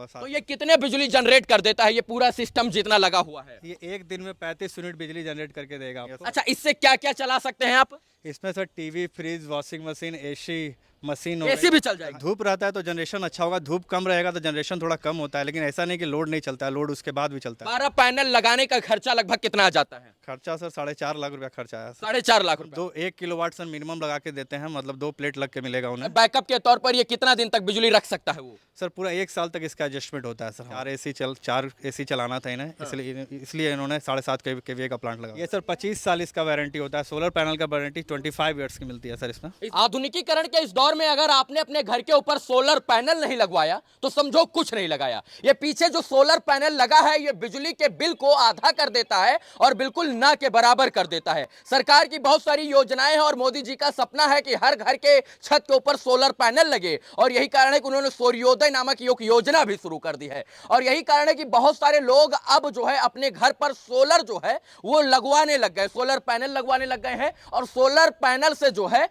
तो ये कितने बिजली जनरेट कर देता है ये पूरा सिस्टम जितना लगा हुआ है? ये एक दिन में 35 यूनिट बिजली जनरेट करके देगा आपको। अच्छा, इससे क्या क्या चला सकते हैं आप? इसमें sir TV, fridge, washing machine, AC machine AC भी चल जाएगा? धूप रहता है तो जनरेशन अच्छा होगा, धूप कम रहेगा तो जनरेशन थोड़ा कम होता है, लेकिन ऐसा नहीं कि लोड नहीं चलता है, लोड उसके बाद भी चलता है। 12 पैनल लगाने का खर्चा लगभग कितना आ जाता है? खर्चा सर 4.5 लाख रुपया खर्चा आया सर। 4.5 लाख रुपए। 1 किलोवाट सर मिनिमम लगा के देते हैं, मतलब 2 प्लेट लग के मिलेगा उन्हें। बैकअप के तौर पर ये कितना दिन तक बिजली रख सकता है वो? सर पूरा 1 साल तक इसका एडजस्टमेंट होता है सर। 4 एसी चलाना था इन्हें, इसलिए इन्होंने 7.5 केवीए का प्लांट लगा। ये सर 25 साल इसका वारंटी होता है। सोलर पैनल का वारंटी 25 ईयर्स की मिलती है सर इसमें। आधुनिकीकरण के इस दौर में अगर आपने अपने घर के ऊपर सोलर पैनल नहीं लगवाया तो समझो कुछ नहीं लगाया। ये पीछे जो सोलर पैनल लगा है ये बिजली के बिल को आधा कर देता है और बिल्कुल ना के बराबर कर देता है। सरकार की बहुत सारी योजनाएं हैं और मोदी जी का सपना है कि हर घर के छत के ऊपर सोलर पैनल लगे, और यही कारण है कि उन्होंने सूर्योदय नामक एक योजना भी शुरू कर दी है। और यही कारण है कि बहुत सारे लोग अब जो है अपने घर पर सोलर जो है वो लगवाने लग गए, सोलर पैनल लगवाने लग गए हैं, और सोलर पैनल से जो है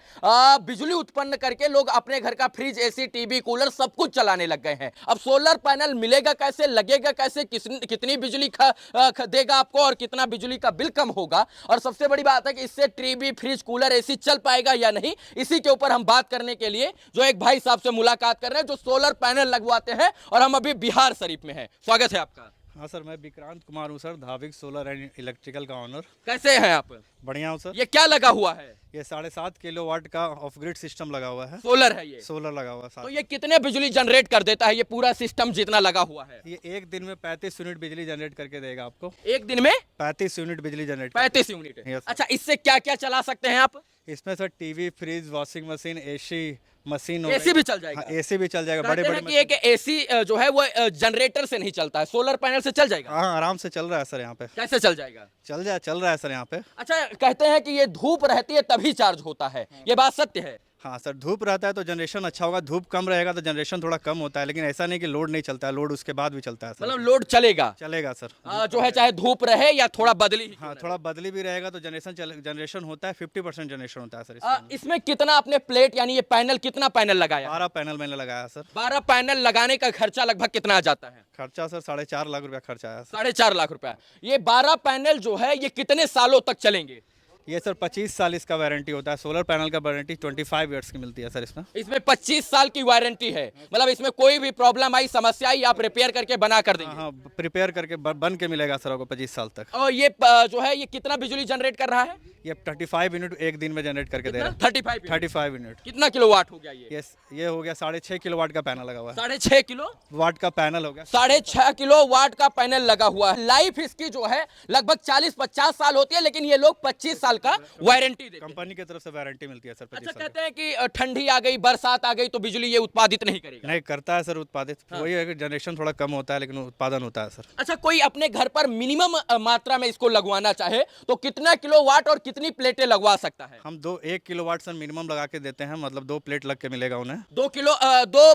बिजली उत्पन्न करके लोग अपने घर का फ्रिज, एसी, टीवी, कूलर सब कुछ चलाने लग गए हैं। अब सोलर पैनल मिलेगा कैसे, लगेगा कैसे, कितनी बिजली देगा आपको और कितना बिजली का बिल कम होगा, और सबसे बड़ी बात है कि इससे टीवी, फ्रिज, कूलर, एसी चल पाएगा या नहीं, इसी के ऊपर हम बात करने के लिए जो एक भाई साहब से मुलाकात कर रहे हैं जो सोलर पैनल लगवाते हैं, और हम अभी बिहार शरीफ में हैं। स्वागत है आपका। हाँ सर, मैं विक्रांत कुमार हूँ सर, धाविक सोलर एंड इलेक्ट्रिकल का ऑनर। कैसे हैं आप? बढ़िया हूँ सर। ये क्या लगा हुआ है? ये 7.5 किलोवाट का ऑफ ग्रिड सिस्टम लगा हुआ है। सोलर है ये? सोलर लगा हुआ है। तो ये कितने बिजली जनरेट कर देता है ये पूरा सिस्टम जितना लगा हुआ है? ये एक दिन में 35 यूनिट बिजली जनरेट करके देगा आपको। एक दिन में 35 यूनिट बिजली जनरेट। 35 यूनिट? Yes, अच्छा, इससे क्या क्या चला सकते हैं आप? इसमें sir TV, fridge, washing machine, AC machine, AC भी चल जाएगा? एसी भी चल जाएगा। कहते बड़े हैं बड़े कि एक एसी जो है वो जनरेटर से नहीं चलता है, सोलर पैनल से चल जाएगा? हाँ, आराम से चल रहा है सर यहाँ पे। कैसे चल जाएगा? चल रहा है सर यहाँ पे। अच्छा, कहते हैं कि ये धूप रहती है तभी चार्ज होता है, ये बात सत्य है? हाँ सर, धूप रहता है तो जनरेशन अच्छा होगा, धूप कम रहेगा तो जनरेशन थोड़ा कम होता है, लेकिन ऐसा नहीं कि लोड नहीं चलता है, लोड उसके बाद भी चलता है सर। मतलब लोड चलेगा? चलेगा सर। जो है चाहे धूप रहे या थोड़ा बदली ही हाँ, थोड़ा बदली भी रहेगा तो जनरेशन होता है, 50% जनरेशन होता है सर इसमें कितना आपने प्लेट यानी ये पैनल, कितना पैनल लगाया? 12 पैनल मैंने लगाया सर। 12 पैनल लगाने का खर्चा लगभग कितना आ जाता है? खर्चा सर 4.5 लाख रुपया खर्चा आया। 4.5 लाख रुपया। ये 12 पैनल जो है ये कितने सालों तक चलेंगे? ये सर 25 साल इसका वारंटी होता है। सोलर पैनल का वारंटी 25 ईयर्स की मिलती है सर इसमें। इसमें 25 साल की वारंटी है, मतलब इसमें कोई भी प्रॉब्लम आई, समस्या आई, आप रिपेयर करके बना कर देंगे? हाँ, प्रिपेयर करके बन के मिलेगा सर आपको 25 साल तक। और ये जो है ये कितना बिजली जनरेट कर रहा है? ये 35 यूनिट एक दिन में जनरेट करके दे रहा है। 35 यूनिट। कितना किलोवाट हो गया ये? ये हो गया 6.5 किलोवाट का पैनल लगा हुआ है। 6.5 किलो वाट का पैनल हो गया। 6.5 किलो वाट का पैनल लगा हुआ है। लाइफ इसकी जो है लगभग 40-50 साल होती है, लेकिन ये लोग 25 साल का वारंटी देते हैं। कंपनी की तरफ से वारंटी मिलती है सर 25 अच्छा, साल कहते हैं कि ठंडी आ गई, बरसात आ गई तो बिजली ये उत्पादित नहीं करेगा? नहीं करता है सर उत्पादित। वही है कि जनरेशन थोड़ा कम होता है लेकिन उत्पादन होता है सर। अच्छा, कोई अपने घर पर मिनिमम मात्रा में इसको लगवाना चाहे तो कितना किलोवाट और कितनी प्लेटें लगवा सकता है? हम 1 किलोवाट सर मिनिमम लगा के देते हैं, मतलब 2 प्लेट लग के मिलेगा उन्हें। 2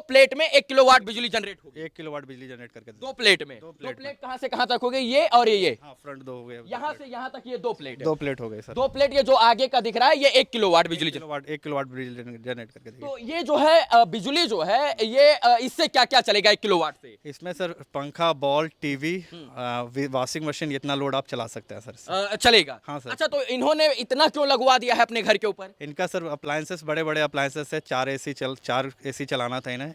प्लेट में 1 किलोवाट बिजली जनरेट होगी? 1 किलोवाट बिजली जनरेट करके 2 प्लेट में? 2 प्लेट कहाँ से कहाँ तक हो गई? ये और ये? हाँ, फ्रंट 2 हो गए। यहाँ से यहाँ तक ये 2 प्लेट? 2 प्लेट हो गए सर। 2 प्लेट, ये जो आगे का दिख रहा है ये 1 किलोवाट बिजली। 1 किलोवाट बिजली जनरेट करके देगा। तो ये जो है बिजली जो है ये इससे क्या क्या चलेगा 1 किलोवाट से? इसमें सर पंखा, बॉल, टीवी, वॉशिंग मशीन, इतना लोड आप चला सकते हैं सर। चलेगा? हाँ सर। अच्छा, तो इन्होंने इतना क्यों लगवा दिया है अपने घर के ऊपर? इनका सर अप्लायंसेस, बड़े बड़े अप्लायंसेस है। 4 एसी चलाना था इन्हें,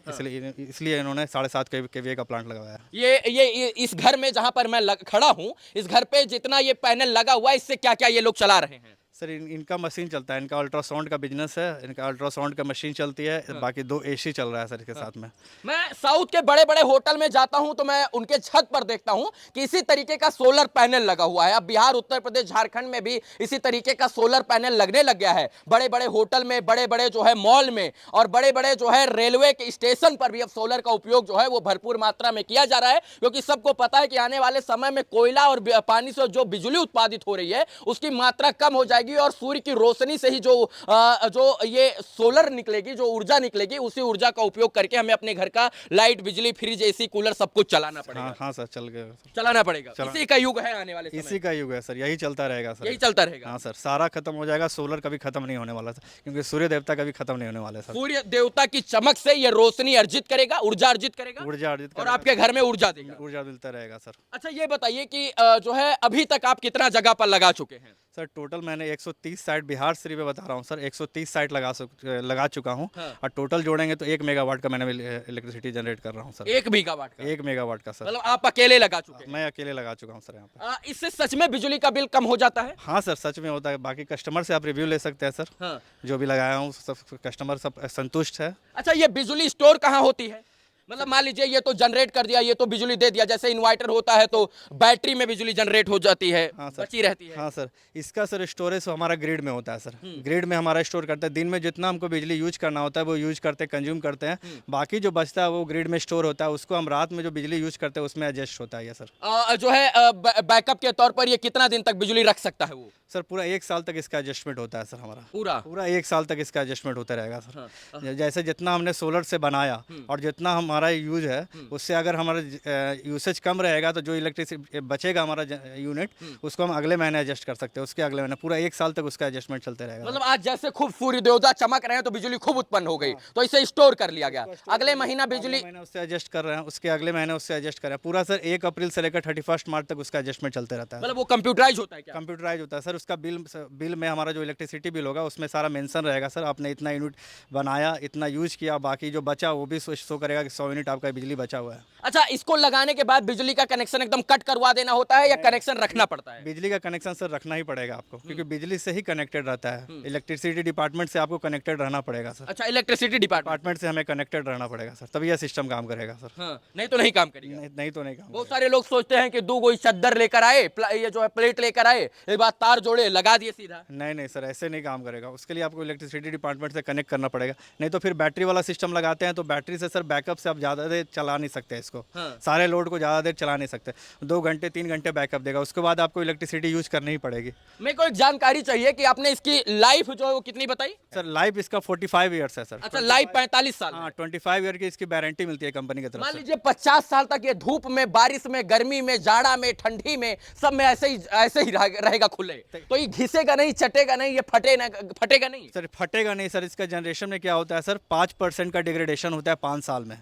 इसलिए इन्होंने 7.5 केवीए का प्लांट लगाया है। ये इस घर में जहां पर मैं खड़ा हूं, इस घर पे जितना ये पैनल लगा हुआ है इससे क्या क्या ये लोग चला रहे हैं? सर इनका मशीन चलता है, इनका अल्ट्रासाउंड का बिजनेस है, इनका अल्ट्रासाउंड का मशीन चलती है। बाकी 2 एसी चल रहा है सर इसके साथ में। मैं साउथ के बड़े बड़े होटल में जाता हूं तो मैं उनके छत पर देखता हूं कि इसी तरीके का सोलर पैनल लगा हुआ है। अब बिहार, उत्तर प्रदेश, झारखंड में भी इसी तरीके का सोलर पैनल लगने लग गया है। बड़े बड़े होटल में, बड़े बड़े जो है मॉल में, और बड़े बड़े जो है रेलवे के स्टेशन पर भी अब सोलर का उपयोग जो है वो भरपूर मात्रा में किया जा रहा है, क्योंकि सबको पता है कि आने वाले समय में कोयला और पानी से जो बिजली उत्पादित हो रही है उसकी मात्रा कम हो जाएगी, निकलेगी और सूर्य की रोशनी से ही जो ये सोलर निकलेगी, जो ऊर्जा निकलेगी, उसी ऊर्जा का उपयोग करके हमें अपने घर का लाइट, बिजली, फ्रिज, एसी, कूलर सब कुछ चलाना पड़ेगा। हाँ हाँ सर, चल गया सर। चलाना पड़ेगा। इसी का युग है आने वाले समय। इसी का युग है सर, यही चलता रहेगा सर, यही चलता रहेगा। हाँ सर, सारा खत्म हो जाएगा, सोलर कभी खत्म नहीं होने वाला सर, क्योंकि सूर्य देवता कभी खत्म नहीं होने वाले सर। सूर्य देवता की चमक से ये रोशनी अर्जित करेगा, ऊर्जा अर्जित करेगा, ऊर्जा अर्जित और आपके घर में ऊर्जा देगा। ऊर्जा मिलता रहेगा सर। अच्छा ये बताइए कि जो है अभी तक आप कितना जगह पर लगा चुके हैं? सर टोटल मैंने 130 साइट, बिहार सिर्फ में बता रहा हूँ सर, 130 साइट लगा चुका हूँ। हाँ। और टोटल जोड़ेंगे तो 1 मेगावाट का मैंने इलेक्ट्रिसिटी जनरेट कर रहा हूँ सर। 1 मेगावाट का? 1 मेगावाट का सर, मतलब आप अकेले लगा चुके हैं? मैं अकेले लगा चुका हूँ सर यहाँ पे। इससे सच में बिजली का बिल कम हो जाता है? हाँ सर, सच में होता है। बाकी कस्टमर से आप रिव्यू ले सकते हैं सर। हाँ। जो भी लगाया हूँ सब कस्टमर सब संतुष्ट है। अच्छा ये बिजली स्टोर कहाँ होती है? मतलब मान लीजिए ये तो जनरेट कर दिया, ये तो बिजली दे दिया, जैसे इन्वर्टर होता है तो बैटरी में बिजली जनरेट हो जाती है, हाँ सर, बची रहती है। हाँ सर, इसका सर स्टोरेज हमारा ग्रिड में होता है सर। ग्रिड में हमारा स्टोर करते हैं, दिन में जितना हमको बिजली यूज करना होता है वो यूज करते हैं, कंज्यूम करते हैं। बाकी जो बचता है वो ग्रिड में स्टोर होता है, उसको हम रात में जो बिजली यूज करते हैं उसमें एडजस्ट होता है ये सर। जो है बैकअप के तौर पर ये कितना दिन तक बिजली रख सकता है वो? सर पूरा 1 साल तक इसका एडजस्टमेंट होता है सर हमारा। पूरा 1 साल तक इसका एडजस्टमेंट होता रहेगा सर। जैसे जितना हमने सोलर से बनाया और जितना हमारा यूज है, उससे अगर हमारा यूसेज कम रहेगा तो जो इलेक्ट्रिसिटी बचेगा हमारा यूनिट, उसको हम अगले महीने एडजस्ट कर सकते हैं, उसके अगले महीने। पूरा 1 साल तक उसका एडजस्टमेंट चलते रहेगा। मतलब आज जैसे खूब सूर्य देवता चमक रहे हैं तो बिजली खूब उत्पन्न हो गई, तो इसे स्टोर कर लिया गया, अगले महीना बिजली उससे एडजस्ट कर रहे हैं, उसके अगले महीने उससे एडजस्ट कर रहे हैं। पूरा सर 1 अप्रैल से लेकर 31 मार्च तक उसका एडजस्टमेंट चलते रहता है। मतलब वो कंप्यूटराइज होता है क्या? कंप्यूटराइज होता है सर। उसका बिल में हमारा जो इलेक्ट्रिसिटी बिल होगा उसमें सारा मेंशन रहेगा सर, आपने इतना यूनिट बनाया, इतना यूज किया, बाकी जो बचा वो भी शो करेगा कि 100 यूनिट आपका बिजली बचा हुआ है। अच्छा इसको लगाने के बाद बिजली का कनेक्शन एकदम कट करवा देना होता है या कनेक्शन रखना पड़ता है? बिजली का कनेक्शन सर रखना ही पड़ेगा आपको, क्योंकि बिजली से ही कनेक्टेड रहता है। इलेक्ट्रिसिटी डिपार्टमेंट से आपको कनेक्टेड रहना पड़ेगा सर। अच्छा इलेक्ट्रिसिटी डिपार्टमेंट से हमें कनेक्टेड रहना पड़ेगा सर, तभी यह सिस्टम काम करेगा सर। हाँ, नहीं तो नहीं काम करेगा। नहीं तो नहीं काम। बहुत सारे लोग सोचते हैं कि 2 गो चद्दर लेकर आए, ये जो है प्लेट लेकर आए, एक बार तार जोड़े लगा दिए सीधा। नहीं सर, ऐसे नहीं काम करेगा। उसके लिए आपको इलेक्ट्रिसिटी डिपार्टमेंट से कनेक्ट करना पड़ेगा, नहीं तो फिर बैटरी वाला सिस्टम लगाते हैं तो बैटरी से सर बैकअप से आप ज़्यादा देर चला नहीं सकते इसको। हाँ। सारे लोड को ज़्यादा देर चला नहीं सकते, 2 घंटे 3 घंटे बैकअप देगा, उसके बाद आपको इलेक्ट्रिसिटी यूज करनी ही पड़ेगी। मेरे को एक जानकारी चाहिए कि आपने इसकी लाइफ जो है वो कितनी बताई? सर लाइफ इसका 45 ईयर्स है सर। अच्छा लाइफ 45 साल। हाँ 25 ईयर की इसकी वारंटी मिलती है कंपनी की तरफ मान से। लीजिए 50 साल तक ये धूप में, बारिश में, गर्मी में, जाड़ा में, ठंडी में, सब में ऐसे ही रहेगा खुले, तो ये घिसेगा नहीं, चटेगा नहीं, ये फटेगा नहीं? सर फटेगा नहीं सर। इसका जनरेशन में क्या होता है सर, 5% का डिग्रेडेशन होता है 5 साल में।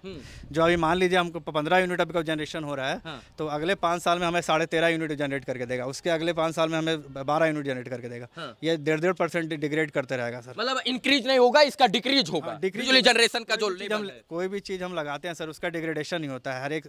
जो अभी मान लीजिए हमको 15 यूनिट अभी का जनरेशन हो रहा है, हाँ। तो अगले 5 साल में हमें 13.5 यूनिट जनरेट करके देगा, उसके अगले 5 साल में हमें 12 यूनिट जनरेट करके देगा। हाँ। ये 1.5% डिग्रेड करते रहेगा सर। मतलब इंक्रीज नहीं होगा, इसका डिक्रीज होगा। बिजली जनरेशन का जो लेवल है, कोई भी चीज हम लगाते हैं सर उसका डिग्रेडेशन ही होता है, हर एक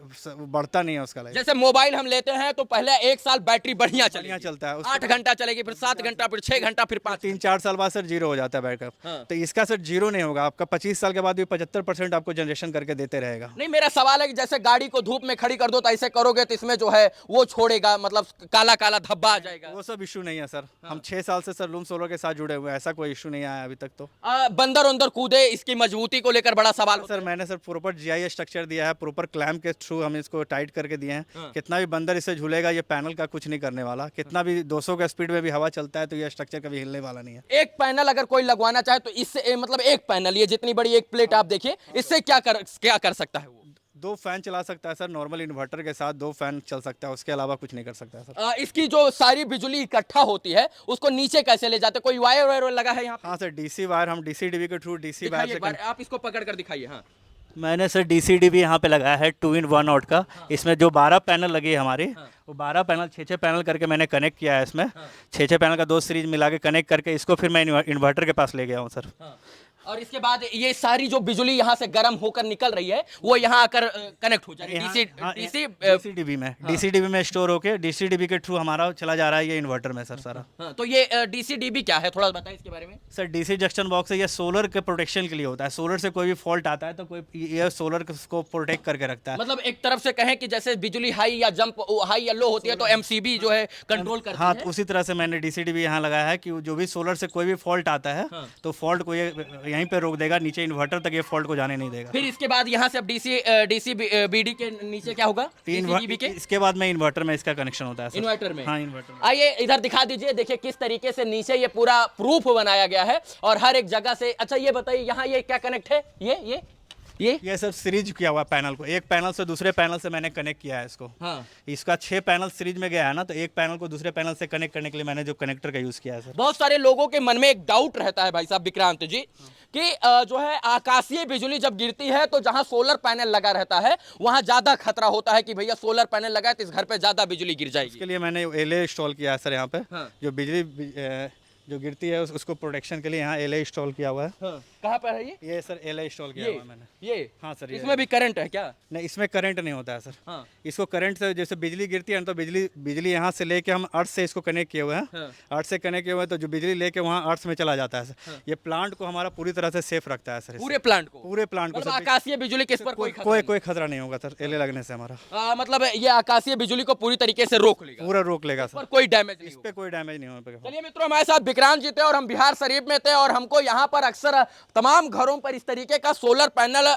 बढ़ता नहीं है उसका लाइफ। जैसे मोबाइल हम लेते हैं तो पहले 1 साल बैटरी बढ़िया चलता है, 8 घंटा चलेगी, फिर 7 घंटा, फिर 6 घंटा, फिर 5। 3-4 साल बाद सर जीरो हो जाता है बैकअप। हाँ। तो इसका सर जीरो नहीं होगा आपका, 25 साल के बाद भी 75% आपको जनरेशन करके देते रहेगा। नहीं मेरा सवाल है कि जैसे गाड़ी को धूप में खड़ी कर दो तो ऐसे करोगे तो इसमें जो है वो छोड़ेगा, मतलब काला काला धब्बा आ जाएगा। वो सब इशू नहीं है सर। हम 6 साल से सर लूम सोलर के साथ जुड़े हुए हैं, ऐसा कोई इशू नहीं आया अभी तक। तो बंदर अंदर कूदे, इसकी मजबूती को लेकर बड़ा सवाल सर मैंने सर प्रॉपर जीआईएस स्ट्रक्चर दिया है, प्रॉपर क्लैम्प के थ्रू हम इसको टाइट करके दिए हैं। कितना भी बंदर इससे झूलेगा ये पैनल का कुछ नहीं करने वाला, कितना भी 200 का स्पीड में भी हवा चलता है तो ये स्ट्रक्चर कभी हिलने वाला नहीं है। एक पैनल अगर कोई लगवाना चाहे तो इससे मतलब एक पैनल, ये जितनी बड़ी एक प्लेट आप देखिए, इससे क्या कर सकता है वो? 2 फैन चला सकता है सर, नॉर्मल इन्वर्टर के साथ 2 फैन चल सकता है, उसके अलावा कुछ नहीं कर सकता है सर। इसकी जो सारी बिजली इकट्ठा होती है उसको नीचे कैसे ले जाते? कोई वायर वायर लगा है यहाँ पे? हाँ सर डीसी वायर, हम डीसी डीबी के थ्रू डीसी वायर से। आप इसको पकड़ कर दिखाइए। हाँ मैंने सर डीसी-डीबी यहाँ पे लगाया है 2-in-1 आउट का। इसमें जो 12 पैनल लगे हैं हमारे, वो 12 पैनल 6-6 पैनल करके मैंने कनेक्ट किया है इसमें। 6-6 पैनल का 2 सीरीज मिला के कनेक्ट करके इसको फिर मैं इन्वर्टर के पास ले गया हूँ सर। और इसके बाद ये सारी जो बिजली यहाँ से गर्म होकर निकल रही है वो यहाँ आकर कनेक्ट हो जाएगी डीसी-डीबी में। डीसी-डीबी में स्टोर होके डीसी-डीबी के थ्रू हमारा चला जा रहा है ये इन्वर्टर में सर सारा। हाँ, तो ये डीसी-डीबी क्या है, थोड़ा बताएं इसके बारे में। सर डीसी जंक्शन बॉक्स है, ये सोलर के प्रोटेक्शन के लिए होता है। सोलर से कोई भी फॉल्ट आता है तो कोई ये सोलर को प्रोटेक्ट करके रखता है। मतलब एक तरफ से कहें कि जैसे बिजली हाई या जंप हाई या लो होती है तो एमसीबी जो है कंट्रोल करती है। हाँ उसी तरह से मैंने डीसी-डीबी यहाँ लगाया है कि जो भी सोलर से कोई भी फॉल्ट आता है तो फॉल्ट को ये यहीं पे रोक देगा, नीचे इन्वर्टर तक ये फॉल्ट को जाने नहीं देगा। फिर इसके बाद यहाँ से अब डीसी बीडी के नीचे क्या होगा? DCBB के इसके बाद में इन्वर्टर में इसका कनेक्शन होता है सर। इन्वर्टर में। हाँ, इन्वर्टर में। आइए इधर दिखा दीजिए, देखिए किस तरीके से नीचे ये पूरा प्रूफ बनाया गया है और हर एक जगह से। अच्छा ये बताइए यहाँ ये क्या कनेक्ट है? ये सर सीरीज किया हुआ पैनल को, एक पैनल से दूसरे पैनल से मैंने कनेक्ट किया है इसको। हाँ। इसका 6 पैनल सीरीज में गया है ना, तो एक पैनल को दूसरे पैनल से कनेक्ट करने के लिए मैंने जो कनेक्टर का यूज किया है सर। बहुत सारे लोगों के मन में एक डाउट रहता है भाई साहब विक्रांत जी कि जो है आकाशीय बिजली जब गिरती है तो जहां सोलर पैनल लगा रहता है वहां ज्यादा खतरा होता है कि भैया सोलर पैनल लगा है तो इस घर पे ज्यादा बिजली गिर जाएगी। इसके लिए मैंने एलए इंस्टॉल किया है सर यहाँ पे। हाँ। जो बिजली जो गिरती है उसको प्रोटेक्शन के लिए यहाँ एलए इंस्टॉल किया हुआ है। हाँ। कहाँ पर है ये सर एलए इंस्टॉल किया हुआ है मैंने। ये हाँ सर। इसमें भी करंट है क्या? नहीं, इसमें करंट नहीं होता है सर। हाँ। इसको करंट से जैसे बिजली गिरती है ना, तो बिजली यहाँ से लेके हम अर्थ से इसको कनेक्ट किए हुए हैं। हाँ। अर्थ से कनेक्ट किए हुए हैं तो जो बिजली लेके वहाँ अर्थ में चला जाता है सर। ये प्लांट को हमारा पूरी तरह से सेफ रखता है सर। पूरे प्लांट को? पूरे प्लांट को मतलब सर। आकाशीय बिजली किस पर कोई खतरा नहीं होगा सर एलए लगने से हमारा। मतलब ये आकाशीय बिजली को पूरी तरीके से रोक लेगा, पूरा रोक लेगा पर सर। कोई डैमेज नहीं इस पे कोई डैमेज नहीं होगा। चलिए मित्रों, हमारे साथ विक्रांत जी थे और हम बिहार शरीफ में थे और हमको यहाँ पर अक्सर तमाम घरों पर इस तरीके का सोलर पैनल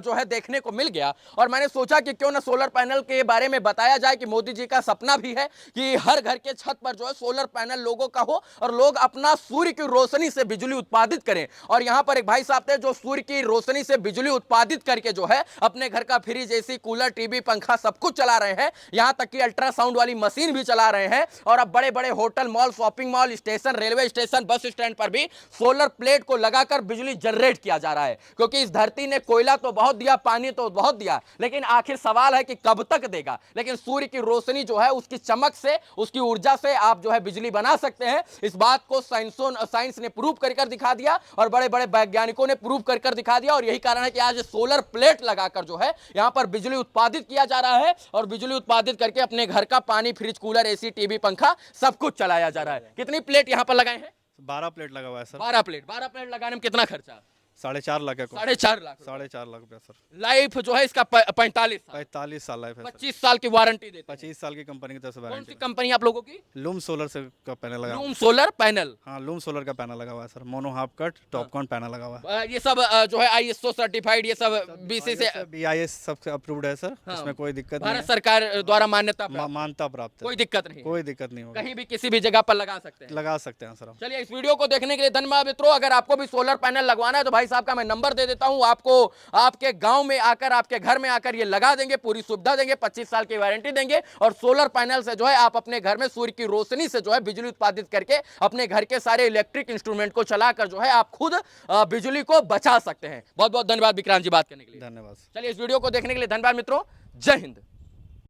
जो है देखने को मिल गया और मैंने सोचा कि क्यों ना सोलर पैनल के बारे में बताया जाए कि मोदी जी का सपना भी है कि हर घर के छत पर जो है सोलर पैनल लोगों का हो और लोग अपना सूर्य की रोशनी से बिजली उत्पादित करें। और यहाँ पर एक भाई साहब थे जो सूर्य की रोशनी से बिजली उत्पादित करके जो है अपने घर का फ्रिज, एसी, कूलर, टीवी, पंखा सब कुछ चला रहे हैं। यहाँ तक कि अल्ट्रासाउंड वाली मशीन भी चला रहे हैं और अब बड़े बड़े hotel, mall, shopping mall, station, railway station, bus stand पर भी सोलर प्लेट को लगाकर बिजली जनरेट किया जा रहा है। क्योंकि इस धरती ने कोयला तो बहुत दिया, पानी तो बहुत दिया, लेकिन आखिर सवाल है कि कब तक देगा। लेकिन सूर्य की रोशनी जो है उसकी चमक से, उसकी ऊर्जा से आप जो है बिजली बना सकते हैं। इस बात को साइंस ने प्रूव कर दिखा दिया और बड़े बड़े वैज्ञानिकों ने प्रूव कर दिखा दिया और यही कारण है कि आज सोलर प्लेट लगाकर जो है यहां पर बिजली उत्पादित किया जा रहा है और बिजली उत्पादित करके अपने घर का पानी, फ्रिज, कूलर, एसी, टीवी, पंखा सब कुछ चलाया जा रहा है। कितनी प्लेट यहां पर लगाए हैं? 12 प्लेट लगा हुआ है सर। 12 प्लेट लगाने में कितना खर्चा? 4.5 लाख है। 4.5 लाख। 4.5 लाख रुपया सर। लाइफ जो है इसका 45 साल लाइफ है। 25 साल की वारंटी देते हैं। 25 साल की कंपनी की तरफ से कौन वारंटी। सी कंपनी आप लोगों की? लूम सोलर से का पैनल लगा। Loom solar panel. हाँ, लूम सोलर का पैनल लगा हुआ है sir. Mono half cut Topcon panel लगा हुआ है। ये सब जो है ISO सर्टिफाइड, ये सब BC से BIS सबसे अप्रूव्ड है सर। इसमें कोई दिक्कत नहीं भारत सरकार द्वारा मान्यता मान्यता प्राप्त है। कोई दिक्कत नहीं, कोई दिक्कत नहीं होगी। कहीं भी किसी भी जगह पर लगा सकते हैं। लगा सकते हैं सर। चलिए, इस वीडियो को देखने के लिए धन्यवाद मित्रों। अगर आपको भी सोलर पैनल लगवाना है तो भाई साहब का मैं नंबर दे देता हूं, आपको आपके गांव में आकर, आपके घर में आकर ये लगा देंगे, पूरी सुविधा देंगे, 25 साल की वारंटी देंगे और सोलर पैनल से जो है आप अपने घर में सूर्य की रोशनी से जो है बिजली उत्पादित करके अपने घर के सारे इलेक्ट्रिक इंस्ट्रूमेंट को चलाकर जो है आप खुद बिजली को बचा सकते हैं। बहुत बहुत धन्यवाद विक्रांत जी बात करने के लिए। धन्यवाद। चलिए, इस वीडियो को देखने के लिए धन्यवाद मित्रों। जय हिंद।